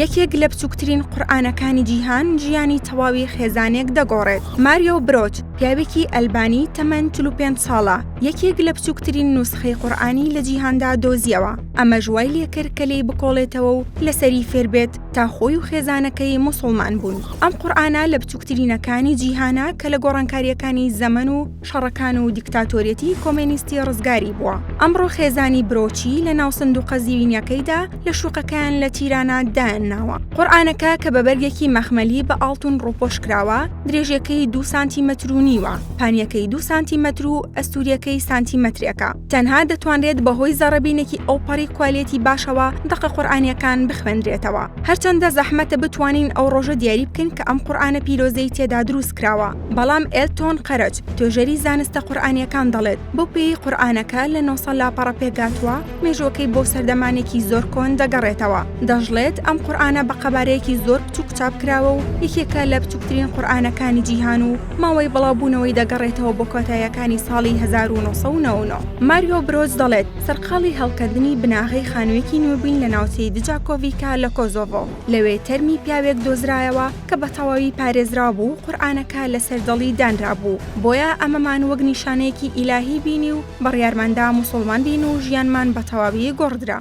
یەکێک لە بچووکترین قورئانەکانی جیهان ژیانی تەواوی خێزانێک دەگۆڕێت. ماریۆ برۆچ پیاوێکی ئەلبانی تەمەن 45 ساڵە یەکێک لە بچووکترین نوسخەی قورئانی لە جیهاندا دۆزیەوە. ئەمەش وای لێکرد کە لێی بکۆڵێتەوە و لەسەری فێربێت تا خۆی و خێزانەکەی موسڵمان بوون. ئەم قورئانە لە بچووکترینەکانی جیهانە کە لە گۆڕانکاریەکانی زەمن و شەڕەکان و دیکتاتۆریەتی کۆمێنیستی ڕزگاری بووە. ئەمڕۆ خێزانی برۆچی لە ناو سندوقە زیوینەکەیدا لە شوقەکان لە تیرانە دایانناوە. قورئانەکە کە بە بەرگێکی مەخمەلی بە ئاڵتون ڕووپۆش کراوە، درێژەکەی 2 سانتیمەتر و نیوە، پانیەکەی 2 سانتیمەتر و ئەستوریەکەی سانتیمەترێکە. تەنها دەتوانرێت بەهۆی زەڕەبینێکی ئەوپەڕی کوالێتی باشەوە دەقە قورئانیەکان بخوێندرێتەوە. هەرچەندە زەحمەتە بتوانین ئەو ڕۆژە دیاری بکەین کە ئەم قورئانە پیرۆزەی تێدا دروست کراوە. بەڵام ئێلتۆن قەرەج توێژەری زانستە قورئانیەکان دەڵێت بۆ پێی قورئانەکە لە 900 لاپەڕە پێگاتووە، مێژووەکەی بۆ سەردەمانێکی زۆر کۆن دەگەڕێتەوە. دەژڵێت ئەم قورئانە بە قەبارەیەکی زۆر بچووک چاپ کراوە و یەکێکە لە بچووکترین قورئانەکانی جیهان و ماوەی بڵاوبوونەوەی دەگەڕێتەوە بۆ کۆتاییەکانی ساڵی 1999. ماریۆ برۆچ دەڵێت سەرقاڵی هەڵکردنی بناغی خانوویەکی نوێبووین لە ناوچەی دجاکۆڤیکا لە کۆزۆڤۆ. لەوێ تەرمی پیاوێک دۆزرایەوە کە بە تەواوی پارێزرا بوو، قورئانەکە لەسەر دڵی دانرا بوو. بۆیە ئەمەمان وەک نیشانەیەکی ئیلاهی بینی و بڕیارماندا موسڵمان بین و ژیانمان بە تەواوی گۆڕدرا.